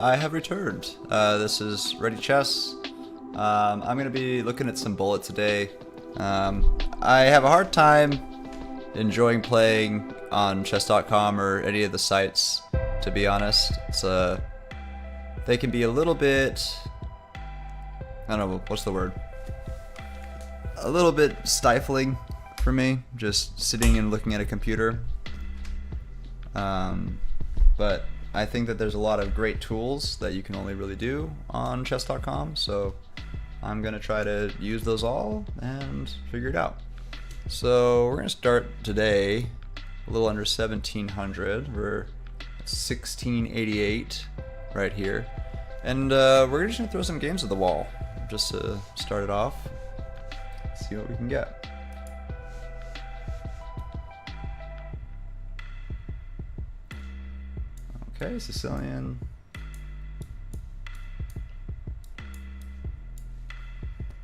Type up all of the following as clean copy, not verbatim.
I have returned. This is Ready Chess. I'm going to be looking at some bullet today. I have a hard time enjoying playing on chess.com or any of the sites, to be honest. They can be a little bit, I don't know, what's the word? A little bit stifling for me, just sitting and looking at a computer. But I think that there's a lot of great tools that you can only really do on chess.com, so I'm going to try to use those all and figure it out. So we're going to start today a little under 1700. We're 1688 right here. And we're just going to throw some games at the wall just to start it off, see what we can get. Okay, Sicilian.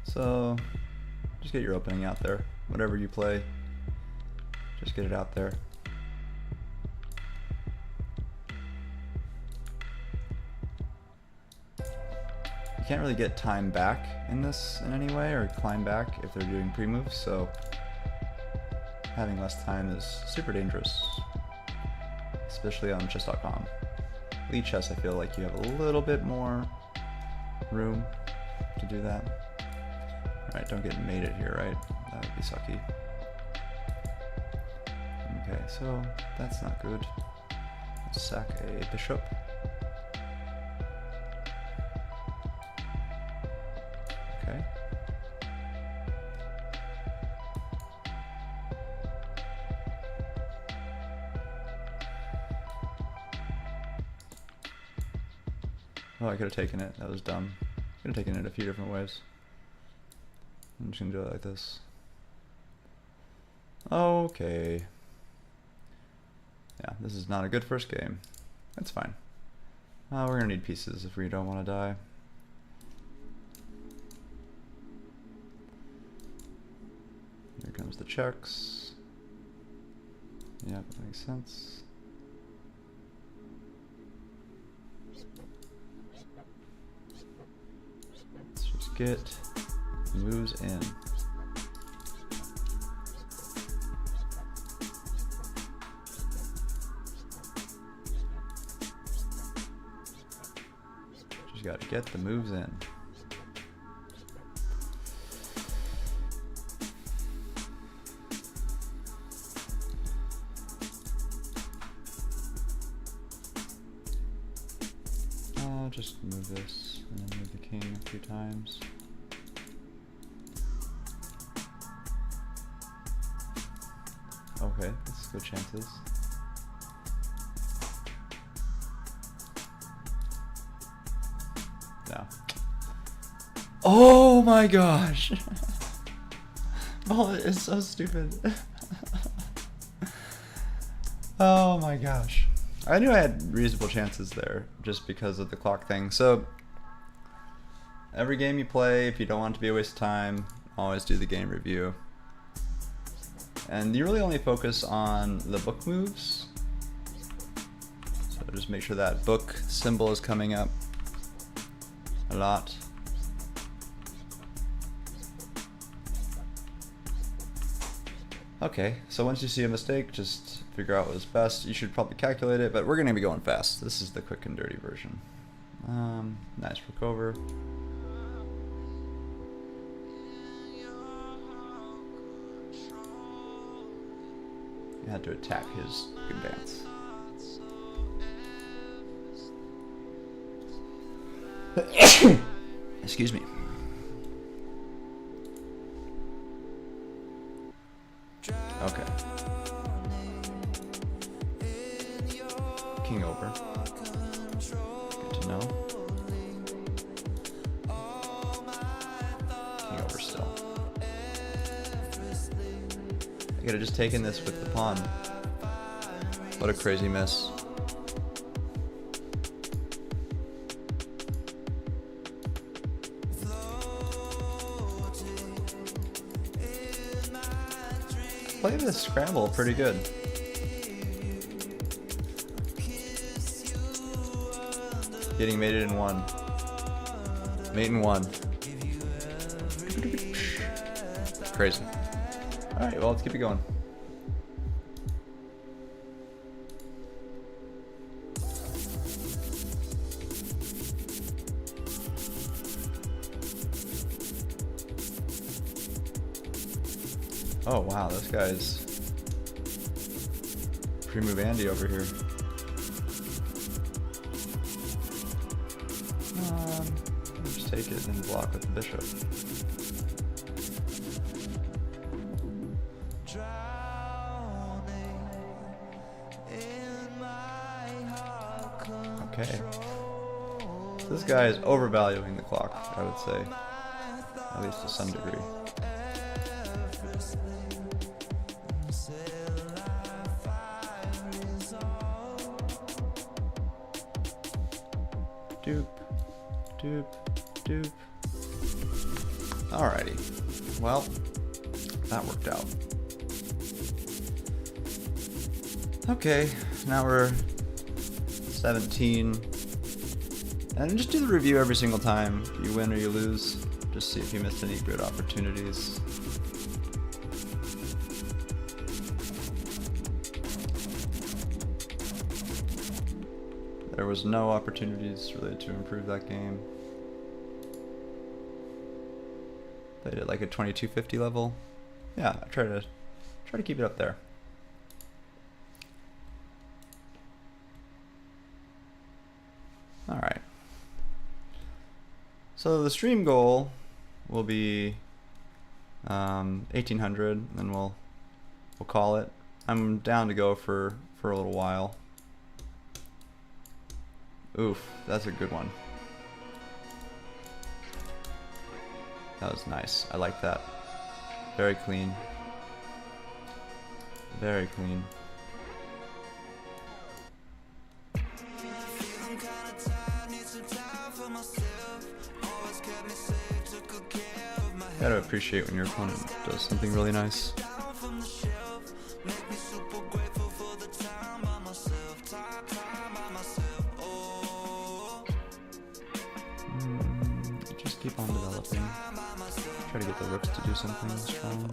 So, just get your opening out there. Whatever you play, just get it out there. You can't really get time back in this in any way, or climb back if they're doing pre-moves, so having less time is super dangerous, especially on chess.com. Lead chess, I feel like you have a little bit more room to do that. Alright, don't get mated here, right? That would be sucky. Okay, so that's not good. Let's sack a bishop. Okay. Oh, I could have taken it. That was dumb. Could have taken it a few different ways. I'm just gonna do it like this. Okay. Yeah, this is not a good first game. That's fine. We're gonna need pieces if we don't want to die. Here comes the checks. Yep, makes sense. Get moves in. Just gotta get the moves in. I'll just move this and then move the king a few times. Okay, that's good chances. No. Oh my gosh! Oh, it's so stupid. Oh my gosh. I knew I had reasonable chances there just because of the clock thing. So, every game you play, if you don't want it to be a waste of time, always do the game review. And you really only focus on the book moves. So just make sure that book symbol is coming up a lot. Okay, so once you see a mistake, just figure out what is best. You should probably calculate it, but we're going to be going fast. This is the quick and dirty version. Nice rook over. You had to attack his advance. Excuse me. Okay. King over. Good to know. King over still. I could have just taken this with the pawn. What a crazy miss. Play this scramble pretty good. Getting mated in one. Mate in one. Crazy. Alright, well, let's keep it going. Oh wow, this guy's pre-move Andy over here. Just take it and block with the bishop. Okay. So this guy is overvaluing the clock, I would say. At least to some degree. Doop, doop, doop. Alrighty. Well, that worked out. Okay, now we're 17. And just do the review every single time you win or you lose. Just see if you missed any good opportunities. There was no opportunities really to improve that game. Played at like a 2250 level. Yeah, I try to keep it up there. All right. So the stream goal will be 1800, and we'll call it. I'm down to go for a little while. Oof, that's a good one. That was nice. I like that. Very clean. Very clean. Gotta appreciate when your opponent does something really nice. Just keep on developing. Try to get the rooks to do something strong.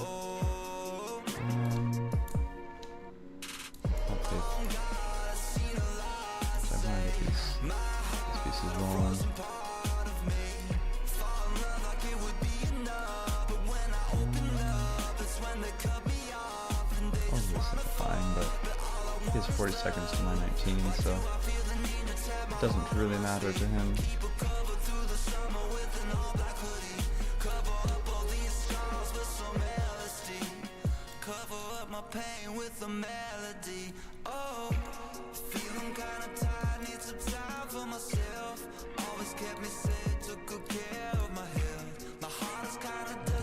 Okay. So I want to get these pieces rolling. Simplifying, but he has 40 seconds to my 19, so it doesn't really matter to him.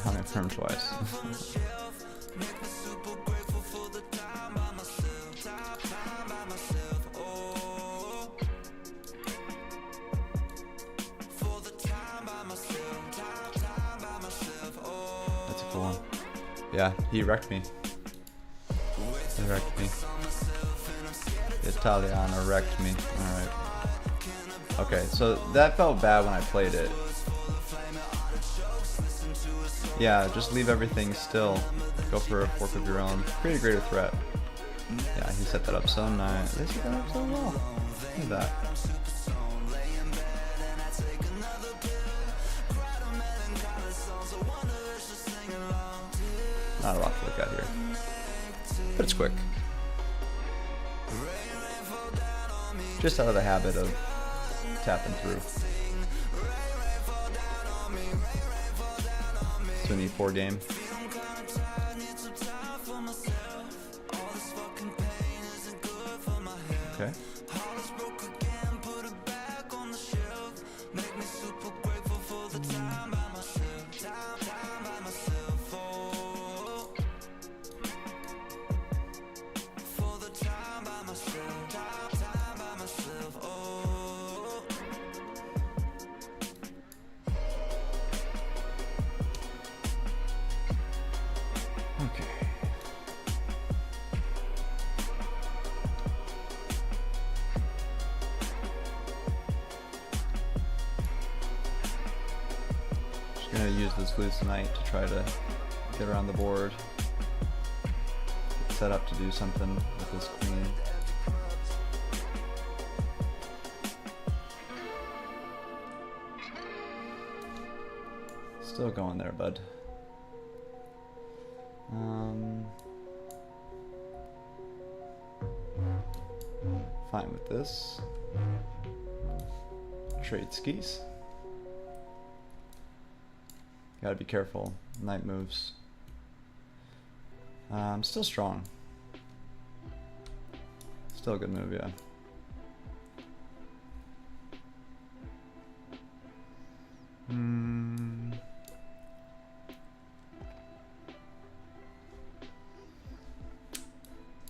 Hung it firm twice. That's a cool one. Yeah, he wrecked me. He wrecked me. Italiano wrecked me. Alright. Okay, so that felt bad when I played it. Yeah, just leave everything still. Go for a fork of your own. Create a greater threat. Yeah, he set that up so nice. They set that up so well. Look at that. Not a lot to look at here. But it's quick. Just out of the habit of tapping through. It's an E4 game. Okay. Gonna use this loose tonight to try to get around the board. Get set up to do something with this queen. Still going there, bud. Fine with this. Trade skis. Gotta be careful. Knight moves. Still strong. Still a good move, yeah.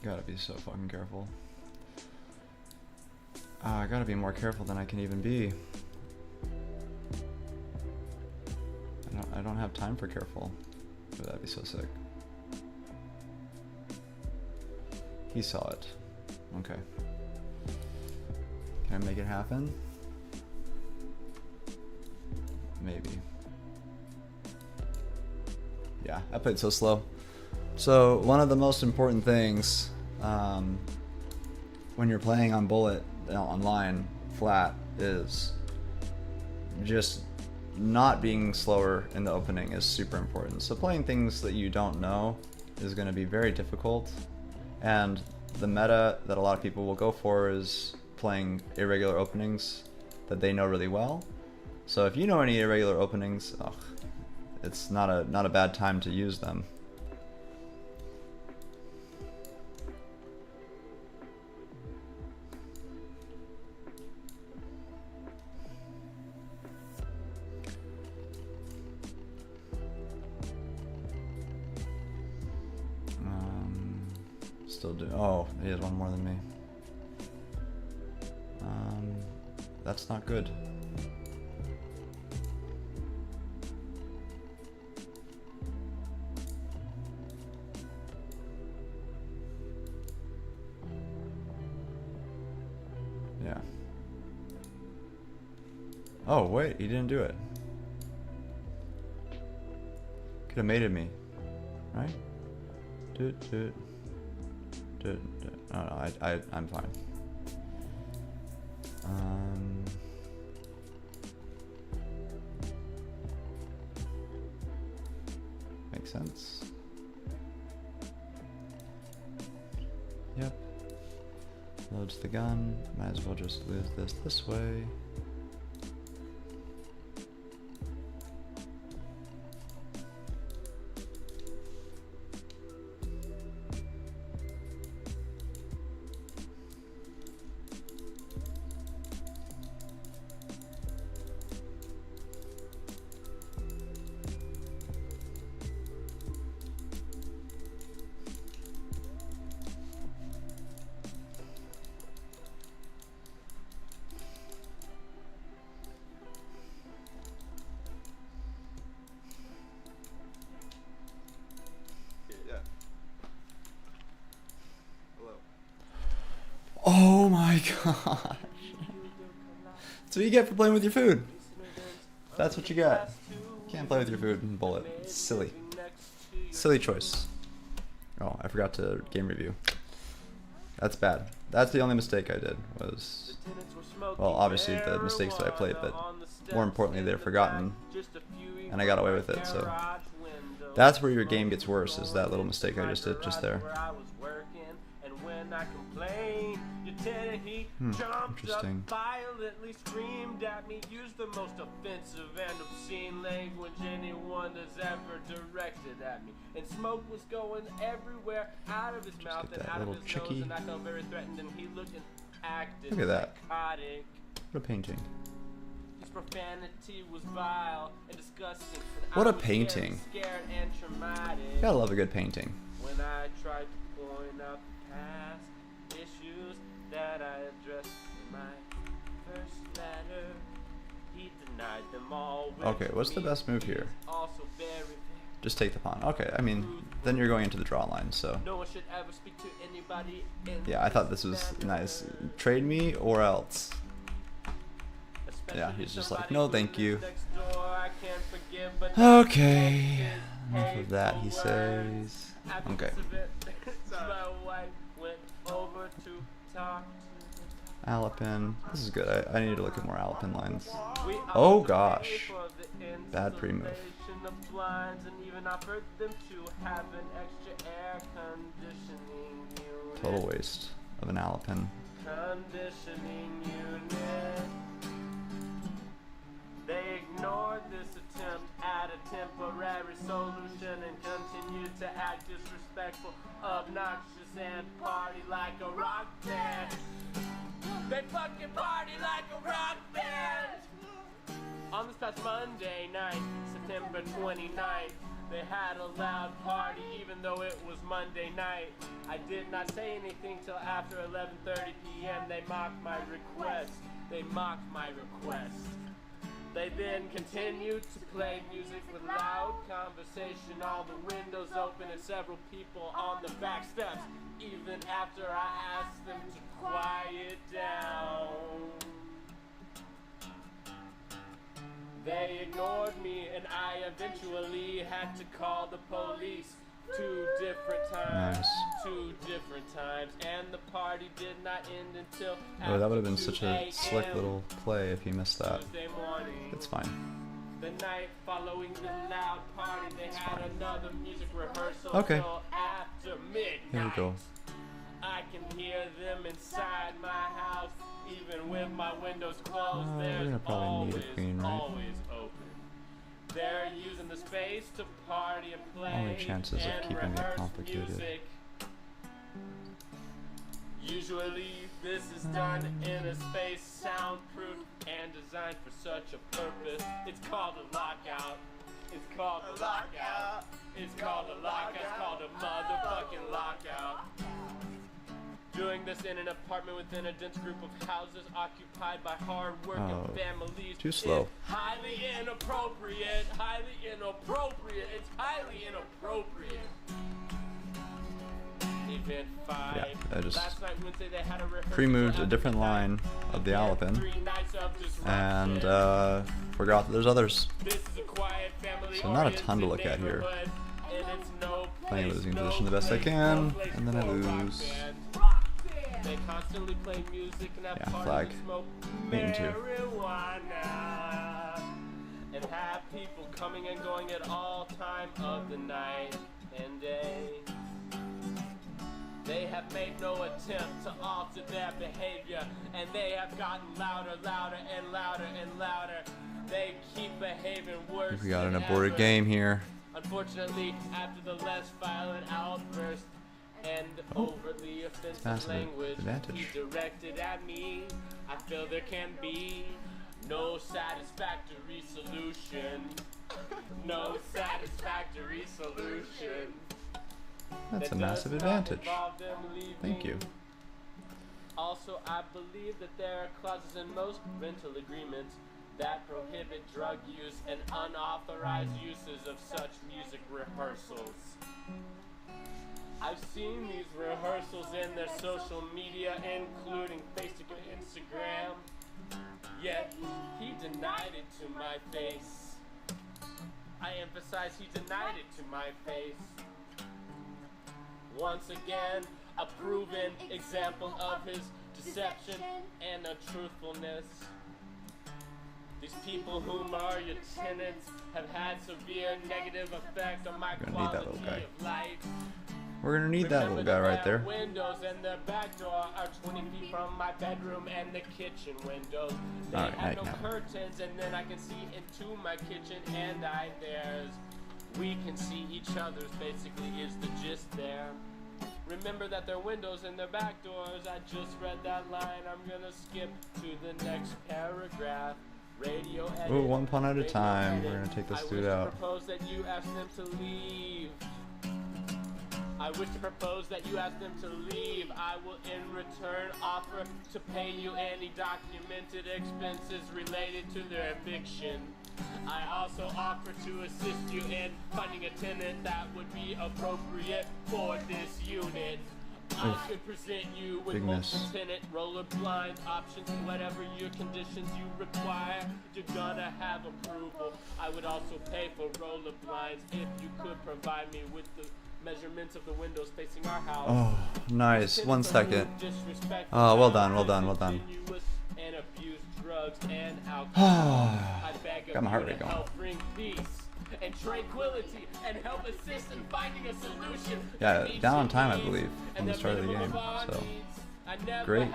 Gotta be so fucking careful. I gotta be more careful than I can even be. I don't have time for careful. But that'd be so sick. He saw it. Okay. Can I make it happen? Maybe. Yeah, I played so slow. So one of the most important things when you're playing on bullet online flat is just not being slower in the opening is super important. So playing things that you don't know is going to be very difficult, and the meta that a lot of people will go for is playing irregular openings that they know really well. So if you know any irregular openings, it's not a bad time to use them. Still do. Oh, he has one more than me. That's not good. Yeah. Oh wait, he didn't do it. Could have mated me, right? Do it. No, I'm fine. Makes sense. Yep. Loads the gun. Might as well just lose this way. Oh my gosh. That's what you get for playing with your food. That's what you get. Can't play with your food in bullet. It's silly. Silly choice. Oh, I forgot to game review. That's bad. That's the only mistake I did was, well, obviously the mistakes that I played, but more importantly they're forgotten and I got away with it, so that's where your game gets worse, is that little mistake I just did just there. Interesting. Violently screamed at me, used the most offensive and obscene language anyone has ever directed at me. And smoke was going everywhere out of his mouth and out of his nose, and I felt very threatened, and he looked and acted psychotic. What a painting. His profanity was vile and disgusting. What a painting. Scared and traumatic. Gotta love a good painting. When I tried to point out the past issues that I addressed in my first letter, he denied them all. Okay, what's the best move here? Also very just take the pawn. Okay, I mean, then you're going into the draw line, so. No one should ever speak to anybody yeah, I thought this was nice. Trade me or else. Yeah, he's just like, no thank you. can forgive, but Okay. Enough of that, he says. After Okay. this event, my wife went over to talk to Alapin. This is good. I need to look at more Alapin lines. We Oh offered to pay gosh. for the Bad pre-move. installation of blinds and even offered them to have an extra air conditioning unit. Total waste of an Alapin. Conditioning unit. They ignored this attempt at a temporary solution and continued to act disrespectful, obnoxious, and party like a rock band. They fucking party like a rock band! On this past Monday night, September 29th, they had a loud party even though it was Monday night. I did not say anything till after 11:30 p.m. They mocked my request. They mocked my request. They then continued to play music with loud conversation, all the windows open and several people on the back steps, even after I asked them to quiet down. They ignored me and I eventually had to call the police. 2 different times, Nice. 2 different times, and the party did not end until Oh, that would have been after such 2 a slick a.m. little play if you missed that. Tuesday morning. It's fine. The night following the loud party, they had another music rehearsal Okay. till after midnight. Here we go. I can hear them inside my house, even with my windows closed. We're There's gonna probably need a queen, right? always open. They're using the space to party and play Only chances of and keeping it rehearse complicated. music. Usually this is done in a space soundproof and designed for such a purpose. It's called a lockout. It's called a lockout. It's called a lockout. It's called a motherfucking lockout. Doing this in an apartment within a dense group of houses occupied by hard-working Oh, families. too slow. Is highly inappropriate. Highly inappropriate. It's highly inappropriate. Event 5. Yeah, I just Last night, Wednesday, they had a rehearsal pre-moved a after different midnight. line of the Alapin 3 nights of disruption. and forgot that there's others. This is a quiet family So not a ton to look at here. neighborhood, and it's no Playing a place, losing no position the best I place, can, no place and then I for a rock lose. band. They constantly play music and have Yeah, parties flag. and smoke Meeting two. marijuana and have people coming and going at all time of the night and day. They have made no attempt to alter their behavior, and they have gotten louder, louder, and louder, and louder. They keep behaving worse. We got an than aborted ever. game here. Unfortunately, after the less violent outburst and overly offensive Passive language advantage. he directed at me, I feel there can be no satisfactory solution. No satisfactory solution. That's that a massive does not advantage. involve them leaving. Thank you. Also, I believe that there are clauses in most rental agreements that prohibit drug use and unauthorized uses of such music rehearsals. I've seen these rehearsals in their social media, including Facebook and Instagram, yet he denied it to my face. I emphasize he denied it to my face. Once again, a proven example of his deception and untruthfulness. These people whom are your tenants have had severe negative effect on my We're gonna need that quality little guy. of life. We're gonna need that little guy right there. Their windows and their back door are 20 feet from my bedroom and the kitchen windows. They Alright, have no night now. curtains, and then I can see into my kitchen and theirs. We can see each other's, basically, is the gist there. Remember that their windows and their back doors. I just read that line. I'm gonna skip to the next paragraph. Radio edit. Ooh, one pun at a radio time. edit. We're gonna take this I dude wish to out. propose that you ask them to leave. I wish to propose that you ask them to leave. I will in return offer to pay you any documented expenses related to their eviction. I also offer to assist you in finding a tenant that would be appropriate for this unit. I could present you with Big miss. multi-tenant roller blind options, whatever your conditions you require. You're gonna have approval. I would also pay for roller blinds if you could provide me with the measurements of the windows facing our house. Oh, nice. 1 second. Oh, well done, well done, well done. And abuse drugs and alcohol. I beg of Got my heart you rate to going. help bring peace and tranquility and help assist in finding a solution. Yeah, down on time, I believe, from the start of the game. So, great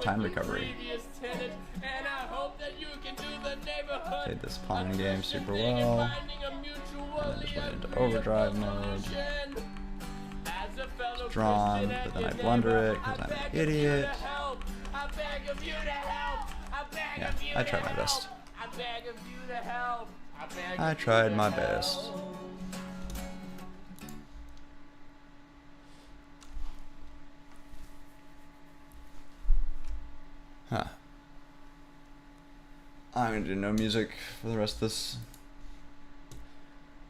time recovery. And I hope that you can do the neighborhood. Played this pawn game super well. And then just went into overdrive mode. It's drawn, but then I blunder it because I'm an idiot. Yeah, I tried my best. I tried my best. Huh. I'm gonna do no music for the rest of this.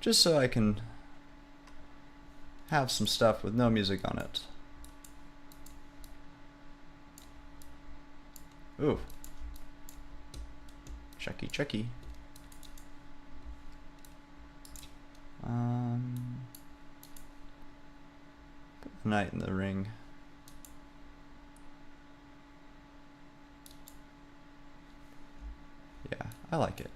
Just so I can have some stuff with no music on it. Ooh. Checky, checky. Put the knight in the ring. Yeah, I like it.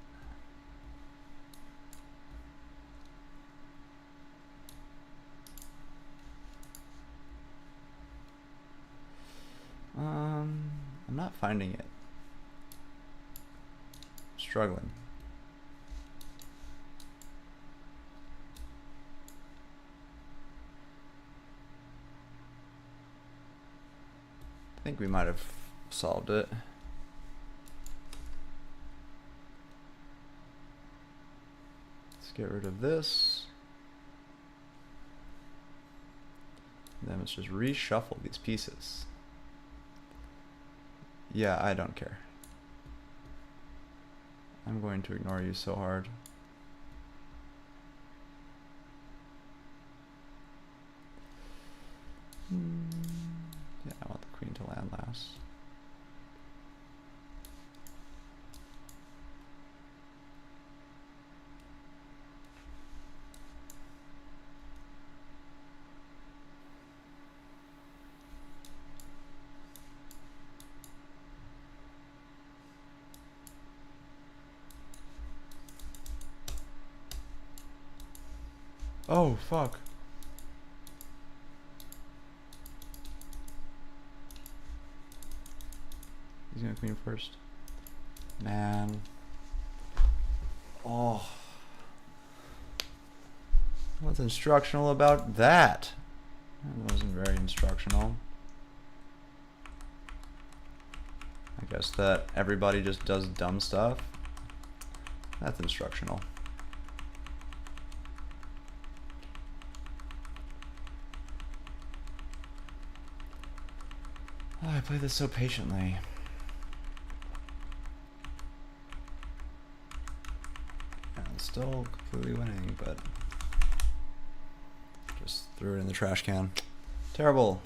I'm not finding it. Struggling. I think we might have solved it. Let's get rid of this. Then let's just reshuffle these pieces. Yeah, I don't care. I'm going to ignore you so hard. Yeah, I want the queen to land last. Oh, fuck. He's gonna queen first. Man. Oh. What's instructional about that? That wasn't very instructional. I guess that everybody just does dumb stuff. That's instructional. Oh, I play this so patiently. And I'm still completely winning, but just threw it in the trash can. Terrible.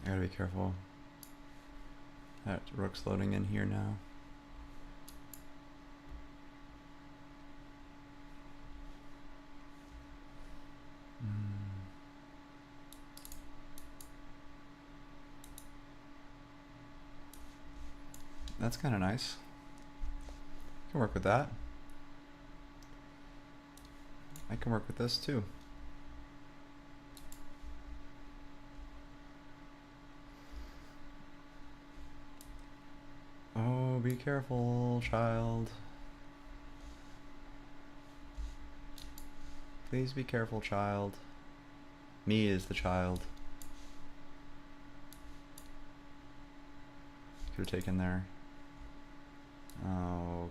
I gotta be careful. That rook's loading in here now. That's kind of nice. Can work with that. I can work with this too. Oh, be careful, child. Please be careful, child. Me is the child. Could have taken there.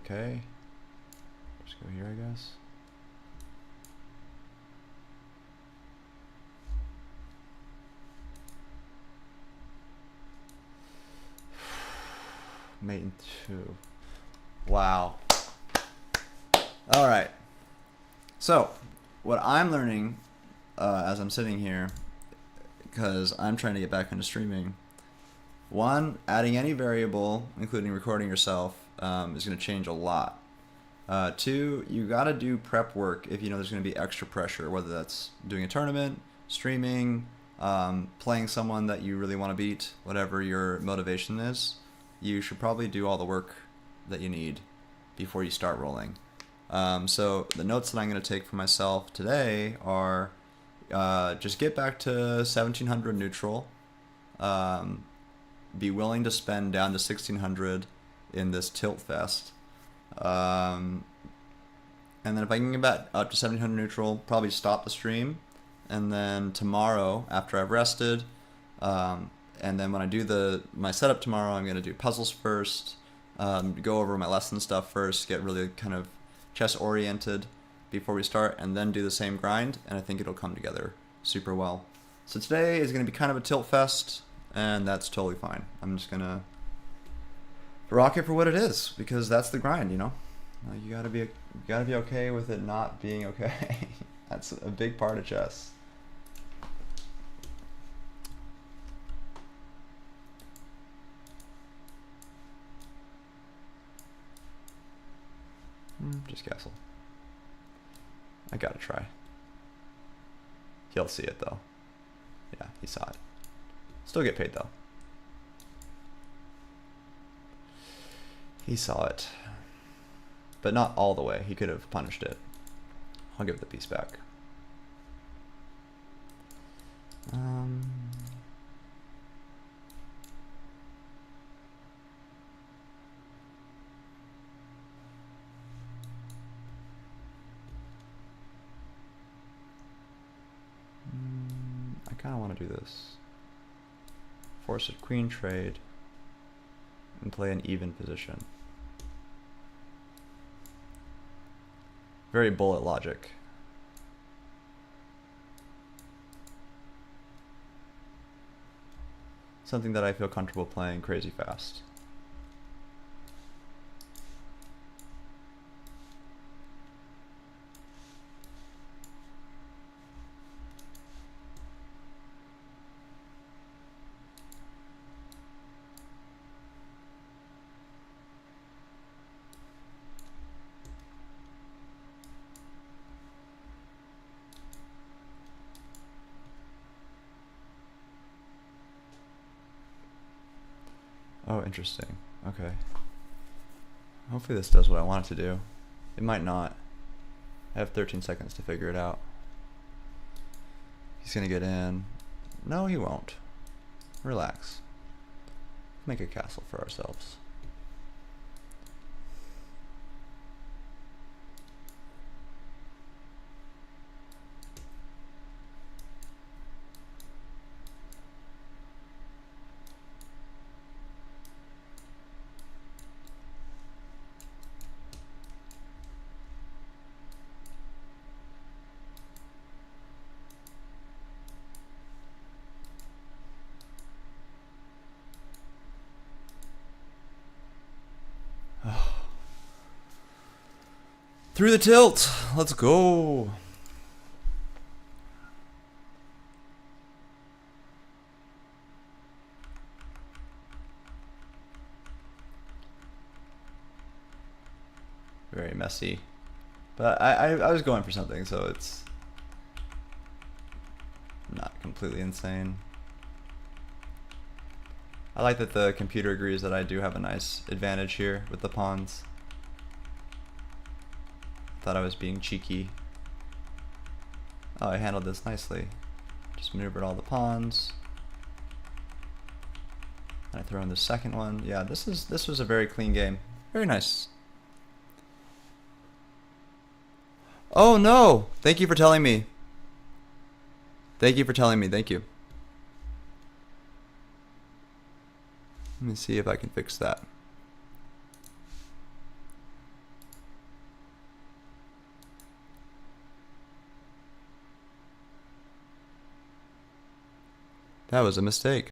Okay. Just go here, I guess. Mate in 2. Wow. All right. So, what I'm learning as I'm sitting here, because I'm trying to get back into streaming, one, adding any variable, including recording yourself, is going to change a lot. Two, you got to do prep work if you know there's going to be extra pressure, whether that's doing a tournament, streaming, playing someone that you really want to beat, whatever your motivation is. You should probably do all the work that you need before you start rolling. So the notes that I'm going to take for myself today are just get back to 1700 neutral, be willing to spend down to 1600 in this tilt fest, and then if I can get back up to 1700 neutral, probably stop the stream, and then tomorrow after I've rested, and then when I do my setup tomorrow, I'm going to do puzzles first, go over my lesson stuff first, get really kind of chess oriented before we start, and then do the same grind, and I think it'll come together super well. So today is going to be kind of a tilt fest, and that's totally fine. I'm just going to rock it for what it is, because that's the grind, you know? You gotta be okay with it not being okay. That's a big part of chess. Just castle. I gotta try. He'll see it though. Yeah, he saw it. Still get paid though. He saw it. But not all the way. He could have punished it. I'll give the piece back. I kind of want to do this. Force a queen trade and play an even position. Very bullet logic. Something that I feel comfortable playing crazy fast. Oh, interesting. Okay. Hopefully this does what I want it to do. It might not. I have 13 seconds to figure it out. He's gonna get in. No, he won't. Relax. Make a castle for ourselves. Through the tilt. Let's go. Very messy. But I was going for something, so it's not completely insane. I like that the computer agrees that I do have a nice advantage here with the pawns. Thought I was being cheeky. Oh, I handled this nicely. Just maneuvered all the pawns. And I throw in the second one. Yeah, this was a very clean game. Very nice. Oh no! Thank you for telling me. Thank you for telling me. Thank you. Let me see if I can fix that. That was a mistake.